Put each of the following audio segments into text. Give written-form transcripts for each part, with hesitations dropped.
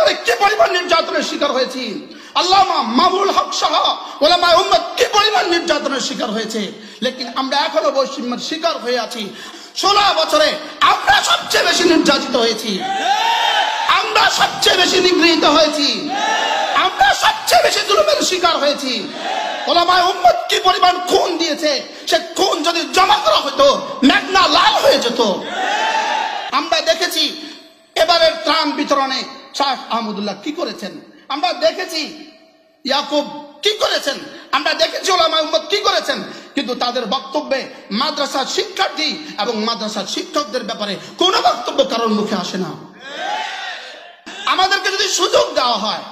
ব্যাপারে কি পরিমাণ নির্যাতনের শিকার হয়েছি, আল্লামা মামুনুল হক সহ উলামায়ে উম্মত কি পরিমাণ নির্যাতনের শিকার হয়েছে, লেকিন আমরা এখনো বৈষম্যের শিকার হয়ে আছি। 16 বছরে আমরা সবচেয়ে বেশি নির্যাতিত হয়েছি, আমরা সবচেয়ে বেশি নিগৃহীত হয়েছি, আমরা সবচেয়ে বেশি জুলুমের শিকার হয়েছি। উলামায়ে উম্মত কি পরিমাণ খুন দিয়েছে, সে খুন যদি জমা করা হতো মেঘনা লাল হয়ে যেত। আমরা দেখেছি এবারের ত্রাণ বিতরণে শাহ আহমদুল্লাহ কি করেছেন, আমরা দেখেছি ইয়াকুব কি করেছেন, আমরা দেখেছি উলামায়ে উম্মত কি করেছেন, কিন্তু তাদের বক্তব্যে মাদ্রাসার শিক্ষার্থী এবং মাদ্রাসার শিক্ষকদের ব্যাপারে কোনো বক্তব্য কারোর মুখে আসে না। আমাদেরকে যদি সুযোগ দেওয়া হয়,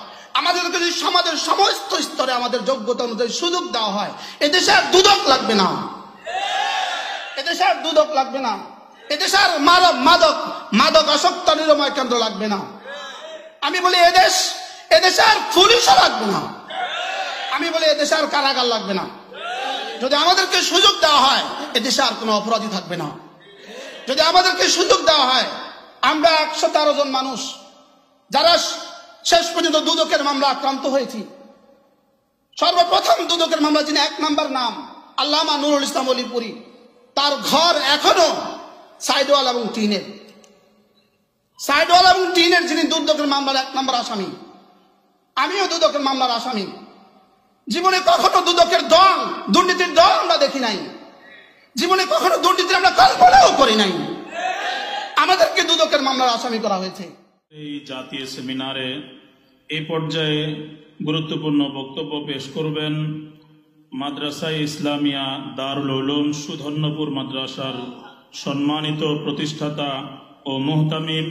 আমাদেরকে যদি সমাজের সমস্ত স্তরে আমাদের যোগ্যতা অনুযায়ী সুযোগ দেওয়া হয়, এদেশে আর দুদক লাগবে না, এদেশে আর দুদক লাগবে না, এদেশে আর মাদক আসক্ত নিরাময় কেন্দ্র লাগবে না। আমি বলি এদেশে আর পুলিশও লাগবে না, আমি বলি এদেশে আর কারাগার লাগবে না। যদি আমাদেরকে সুযোগ দেওয়া হয় এদেশে আর কোনো অপরাধী থাকবে না। যদি আমাদেরকে সুযোগ দেওয়া হয়, আমরা 113 জন মানুষ যারা শেষ পর্যন্ত দুদকের মামলা আক্রান্ত হয়েছি, সর্বপ্রথম দুদকের মামলা যিনি 1 নম্বর নাম আল্লামা নুরুল ইসলাম অলিপুরি, তার ঘর এখনো সাইডওয়াল এবং টিনের, সাইডওয়াল এবং টিনের যিনি দুদকের মামলার 1 নম্বর আসামি, আমিও দুদকের মামলার আসামি। জীবনে কখনো দুদকের দল, দুর্নীতির দল আমরা দেখি নাই, জীবনে কখনো দুর্নীতির আমরা কল্পনাও করি নাই, আমাদেরকে দুদকের মামলার আসামি করা হয়েছে। এই জাতীয় সেমিনারে এই পর্যায়ে গুরুত্বপূর্ণ বক্তব্য পেশ করবেন মাদ্রাসা ইসলামিয়া দারুল উলুম সুধন্যপুর মাদ্রাসার সম্মানিত প্রতিষ্ঠাতা ও মুহতামিম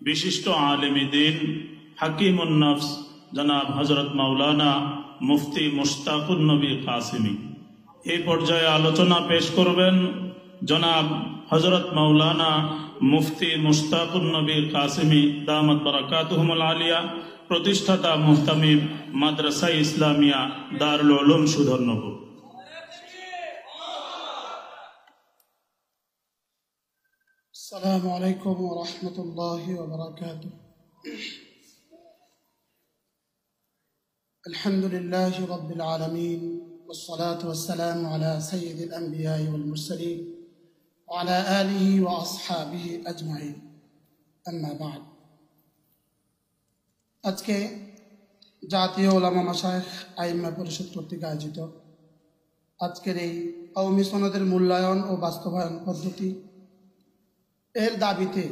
বিশিষ্ট আলেম দ্বীন হাকিমুন নফস জনাব হযরত মাওলানা মুফতি মুশতাকুন নবী কাসেমী। এই পর্যায়ে আলোচনা পেশ করবেন জনাব হযরত মাওলানা মুফতি মুশতাকুন নবী কাসেমী দামাত বারাকাতুহুমুল আলিয়া, প্রতিষ্ঠাতা মুহতামিম মাদ্রাসা ইসলামিয়া দারুল উলুম সুধন্যপুর। আসসালামু আলাইকুম ওয়া রাহমাতুল্লাহি ওয়া বারাকাতুহু। আলহামদুলিল্লাহি রাব্বিল আলামিন ওয়াস সালাতু ওয়াস সালামু আলা সাইয়্যিদিল আমবিয়াই ওয়াল মুরসালিন ওয়া আলা আলিহি ওয়া আসহাবিহি আজমাইন, আম্মা বা'দ। আজকে জাতীয় উলামা মাশায়েখ আইম্মা পরিষদ কর্তৃক আয়োজিত আজকের এই কওমি সনদের মূল্যায়ন ও বাস্তবায়ন পদ্ধতি এর দাবিতে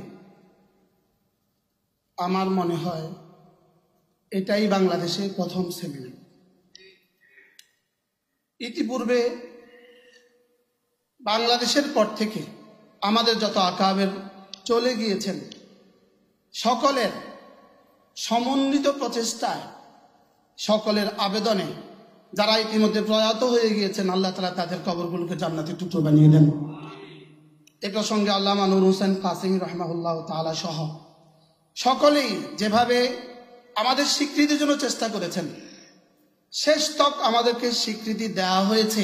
আমার মনে হয় এটাই বাংলাদেশে প্রথম সেমিনার। ইতিপূর্বে বাংলাদেশের পর থেকে আমাদের যত আকাবের চলে গিয়েছেন, সকলের সমন্বিত প্রচেষ্টায়, সকলের আবেদনে যারা ইতিমধ্যে প্রয়াত হয়ে গিয়েছেন, আল্লাহ তাআলা তাদের কবরগুলোকে জান্নাতের টুকরো বানিয়ে দেন। এ প্রসঙ্গে আল্লামা নূর হোসেন কাসেমী রাহিমাহুল্লাহ তাআলা সহ সকলেই যেভাবে আমাদের স্বীকৃতির জন্য চেষ্টা করেছেন, শেষ তক আমাদেরকে স্বীকৃতি দেওয়া হয়েছে,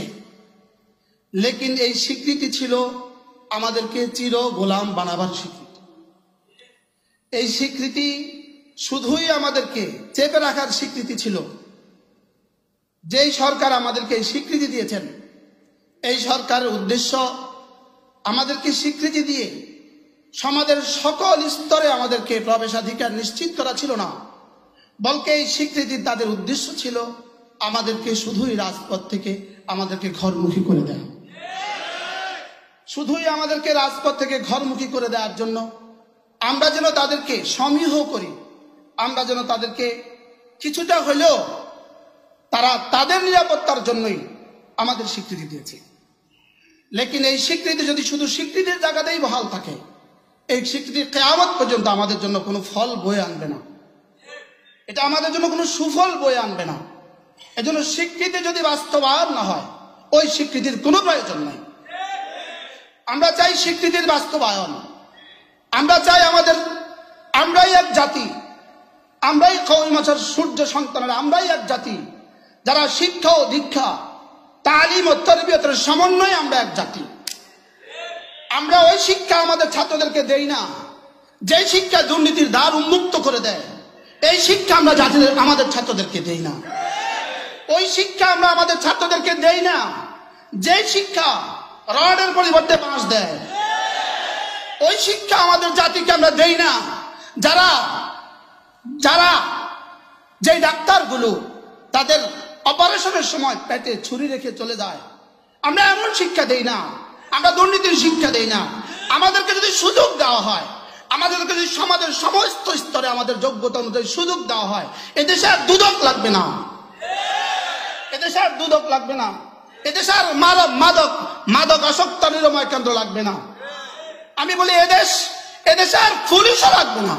লেকিন এই স্বীকৃতি ছিল আমাদেরকে চির গোলাম বানাবার স্বীকৃতি। এই স্বীকৃতি শুধুই আমাদেরকে চেপে রাখার স্বীকৃতি ছিল। যেই সরকার আমাদেরকে এই স্বীকৃতি দিয়েছেন, এই সরকারের উদ্দেশ্য আমাদেরকে স্বীকৃতি দিয়ে সমাজের সকল স্তরে আমাদেরকে প্রবেশাধিকার নিশ্চিত করা ছিল না, বলকে এই স্বীকৃতি তাদের উদ্দেশ্য ছিল আমাদেরকে শুধুই রাজপথ থেকে আমাদেরকে ঘরমুখী করে দেয়া, শুধুই আমাদেরকে রাজপথ থেকে ঘরমুখী করে দেওয়ার জন্য আমরা যেন তাদেরকে সমীহ করি, আমরা যেন তাদেরকে কিছুটা হলেও তারা তাদের নিরাপত্তার জন্যই আমাদের স্বীকৃতি দিয়েছে। লেকিন এই স্বীকৃতি যদি শুধু স্বীকৃতির জায়গাতেই বহাল থাকে, এই স্বীকৃতি কিয়ামত পর্যন্ত আমাদের জন্য কোনো ফল বয়ে আনবে না, এটা আমাদের জন্য কোনো সুফল বয়ে আনবে না। এজন্য স্বীকৃতি যদি বাস্তবায়ন না হয়, ওই স্বীকৃতির কোনো প্রয়োজন নাই। আমরা চাই স্বীকৃতির বাস্তবায়ন, আমরা চাই আমরাই এক জাতি, আমরাই কওমি মাশার সূর্য সন্তানেরা, আমরাই এক জাতি যারা শিক্ষা ও দীক্ষা, তালিম ও তরবিয়তের সমন্বয়ে আমরা এক জাতি। আমরা ওই শিক্ষা আমাদের ছাত্রদেরকে দেই না যে শিক্ষা দুর্নীতির দ্বার উন্মুক্ত করে দেয়, এই শিক্ষা আমরা আমাদের ছাত্রদেরকে দেই না। ওই শিক্ষা আমরা আমাদের ছাত্রদেরকে দেই না যে শিক্ষা রডের পরিবর্তে বাঁশ দেয়। ওই শিক্ষা আমাদের জাতিকে আমরা দেই না যারা যারা যে ডাক্তারগুলো তাদের অপারেশনের সময় পেটে ছুরি রেখে চলে যায়। আমরা এমন শিক্ষা দেই না, আমরা দুর্নীতির শিক্ষা দেই না। আমাদেরকে যদি সুযোগ দেওয়া হয়, আমাদেরকে যদি সমাজের সমস্ত স্তরে আমাদের যোগ্যতা অনুযায়ী সুযোগ দেওয়া হয়, এদেশে আর দুদক লাগবে না, এদেশে আর দুদক লাগবে না, এদেশে আর মাদক আসক্ত নিরাময় কেন্দ্র লাগবে না। আমি বলি এদেশে আর পুলিশও লাগবে না,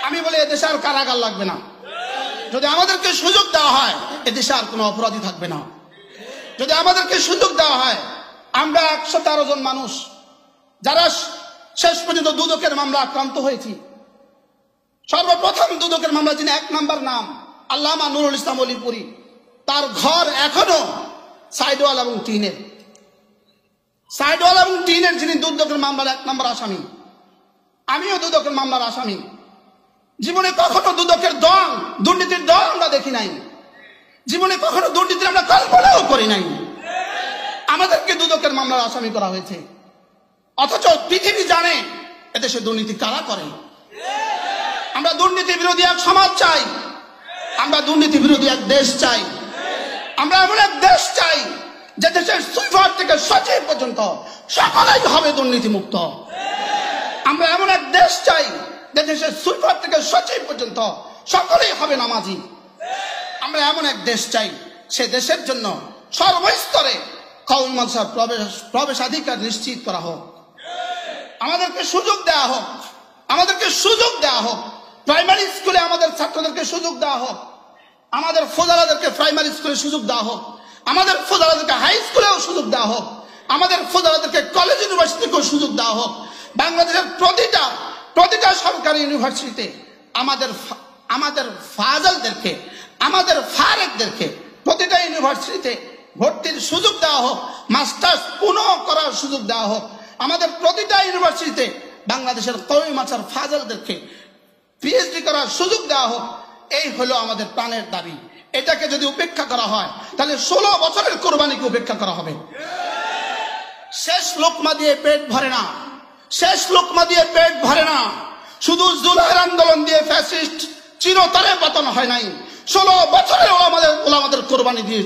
আমি বলি এদেশে আর কারাগার লাগবে না। যদি আমাদেরকে সুযোগ দেওয়া হয় এদেশে আর কোনো অপরাধী থাকবে না। যদি আমাদেরকে সুযোগ দেওয়া হয়, আমরা 113 জন মানুষ যারা শেষ পর্যন্ত দুদকের মামলা আক্রান্ত হয়েছি। সর্বপ্রথম দুদকের মামলা যিনি 1 নম্বর নাম আল্লামা নুরুল ইসলাম অলিপুরি, তার ঘর এখনো সাইডওয়াল এবং টিনের। সাইডওয়াল এবং টিনের যিনি দুদকের মামলার 1 নম্বর আসামি, আমিও দুদকের মামলার আসামি। জীবনে কখনো দুদকের দল, দুর্নীতির দল আমরা দেখি নাই। জীবনে কখনো দুর্নীতির আমরা কল্পনাও করি নাই। আমাদেরকে দুদকের মামলার আসামি করা হয়েছে, অথচ পৃথিবী জানে এদেশে দুর্নীতি কারা করে। আমরা দুর্নীতি বিরোধী এক সমাজ চাই, আমরা দুর্নীতি বিরোধী এক দেশ চাই। আমরা এমন এক দেশ চাই যে দেশের সুইপার থেকে সচিব পর্যন্ত সকলেই হবে দুর্নীতি মুক্ত। আমরা এমন এক দেশ চাই যে দেশের সুইপার থেকে সচিব পর্যন্ত সকলেই হবে নামাজি। আমরা এমন এক দেশ চাই, সে দেশের জন্য সর্বস্তরে কওমি মাদ্রাসার প্রবেশাধিকার নিশ্চিত করা হোক। আমাদেরকে সুযোগ দেওয়া হোক, আমাদেরকে সুযোগ দেওয়া হোক। প্রাইমারি স্কুলে আমাদের ছাত্রদেরকে সুযোগ দেওয়া হোক, আমাদের ফোজালাদেরকে প্রাইমারি স্কুলে সুযোগ দেওয়া হোক, আমাদের ফোজালাদেরকে হাই স্কুলেও সুযোগ দেওয়া হোক, আমাদের ফোজালাদেরকে কলেজ ইউনিভার্সিটিকেও সুযোগ দেওয়া হোক। বাংলাদেশের প্রতিটা সরকারি ইউনিভার্সিটিতে আমাদের ফাজলদেরকে, আমাদের ফারেকদেরকে প্রতিটা ইউনিভার্সিটিতে ভর্তির সুযোগ দেওয়া হোক, মাস্টার্স পুনঃ করার সুযোগ দেওয়া হোক। আমাদের প্রতিটা ইউনিভার্সিটিতে বাংলাদেশের কওমি মাদ্রাসার ফাজলদেরকে পিএইচডি করার সুযোগ দেওয়া হোক। এই হলো আমাদের প্রাণের দাবি। এটাকে যদি উপেক্ষা করা হয় তাহলে 16 বছরের কোরবানিকে উপেক্ষা করা হবে। শেষ লোকমা দিয়ে পেট ভরে না, শেষ লোকমা দিয়ে পেট ভরে না। শুধু জুলাইয়ের আন্দোলন দিয়ে ফ্যাসিস্ট চিরতরে পতন হয় নাই, 16 বছরের ওলামাদের কোরবানি দিয়ে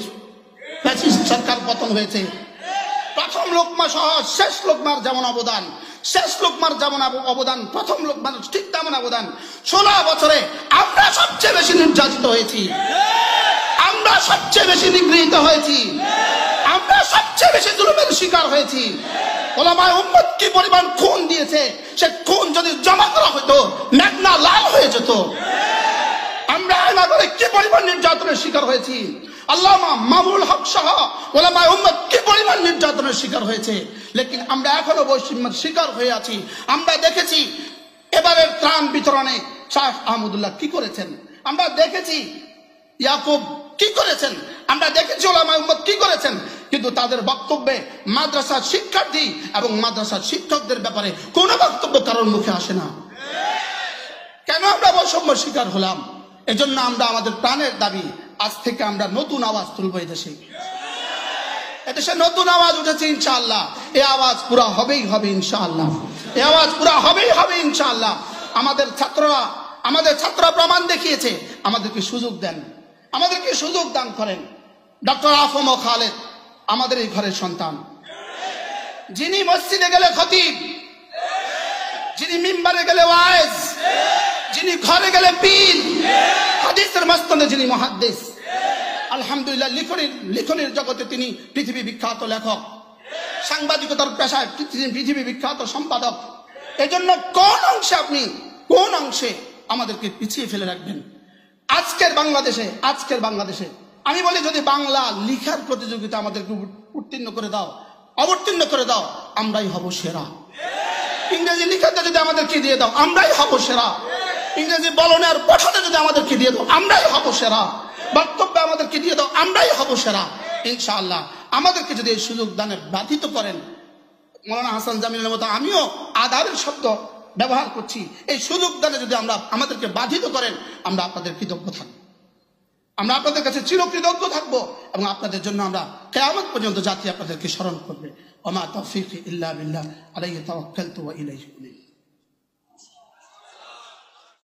ফ্যাসিস্ট সরকার পতন হয়েছে। প্রথম লোকমা সহ শেষ লোকমার যেমন অবদান, শেষ লোকমার যেমন অবদান, প্রথম লোকমার ঠিক তেমন অবদান। 16 বছরে আমরা সবচেয়ে বেশি নির্যাতিত হয়েছি, আমরা সবচেয়ে বেশি নিগৃহীত হয়েছি, আমরা সবচেয়ে বেশি জুলুমের শিকার হয়েছি। ওলামায়ে উম্মত কি পরিমাণ খুন দিয়েছে, সে খুন যদি জমা করা হতো মেঘনা লাল হয়ে যেত। আমরা আয়নাগরে কি পরিমাণ নির্যাতনের শিকার হয়েছি, আল্লামা মামুনুল হক সহ ওলামায়ে উম্মত কি পরিমাণ নির্যাতনের শিকার হয়েছে। লেকিন আমরা এখনো বৈষম্যের শিকার হয়ে আছি। আমরা দেখেছি এবারের ত্রাণ বিতরণে শাহ আহমদুল্লাহ কি করেছেন, আমরা দেখেছি ইয়াকুব কি করেছেন, আমরা দেখেছি ওলামায়ে উম্মত কি করেছেন। কিন্তু তাদের বক্তব্যে মাদ্রাসার শিক্ষার্থী এবং মাদ্রাসার শিক্ষকদের ব্যাপারে কোনো বক্তব্য কারোর মুখে আসে না। কেন আমরা বৈষম্য শিকার হলাম? এজন্য আমরা আমাদের প্রাণের দাবি, আজ থেকে আমরা নতুন আওয়াজ তুলব। এদেশে নতুন আওয়াজ উঠেছে ইনশাআল্লাহ। এই আওয়াজ পুরা হবেই হবে ইনশাআল্লাহ, এই আওয়াজ পুরা হবেই হবে ইনশাআল্লাহ। আমাদের ছাত্ররা প্রমাণ দেখিয়েছে। আমাদেরকে সুযোগ দেন, আমাদেরকে সুযোগ দান করেন। ডক্টর আফম ও খালেদ আমাদের এই ঘরের সন্তান, যিনি মসজিদে গেলে খতিব, যিনি মিম্বারে গেলে ওয়াইজ, যিনি ঘরে গেলে পীর, হাদিসের মস্তনে যিনি মুহাদ্দিস। আলহামদুলিল্লাহ, লিখনের জগতে তিনি পৃথিবী বিখ্যাত লেখক, সাংবাদিকতার পেশায় তিনি পৃথিবী বিখ্যাত সম্পাদক। এজন্য কোন অংশে আমাদেরকে পিছিয়ে ফেলে রাখবেন? আজকের বাংলাদেশে আমি বলি, যদি বাংলা লিখার প্রতিযোগিতা আমাদেরকে অবতীর্ণ করে দাও, আমরাই হব সেরা। ইংরেজি লিখাতে যদি আমাদেরকে দিয়ে দাও, আমরাই হব সেরা। ইংরেজি বলনে আর পঠাতে যদি আমাদেরকে দিয়ে দাও, আমরাই হব সেরা। বক্তব্যে আমাদেরকে দিয়ে দাও, আমরাই হব সেরা ইনশাআল্লাহ। আমাদেরকে যদি এই সুযোগ দানে ব্যথিত করেন, মৌলানা হাসান জামিলের মতো আমিও আদাবের শব্দ ব্যবহার করছি, এই সুযোগ দানে যদি আমরা আমাদেরকে বাধিত করেন, আমরা আপনাদের কৃতজ্ঞ থাকব, আমরা আপনাদের কাছে চিরকৃতজ্ঞ থাকবো, এবং আপনাদের জন্য আমরা কিয়ামত পর্যন্ত জাতি আপনাদেরকে স্মরণ করবে। ওয়া মা তাওফীকি ইল্লা বিল্লাহ আলাইহি তাওয়াক্কালতু ওয়া ইলাইহি উনীব।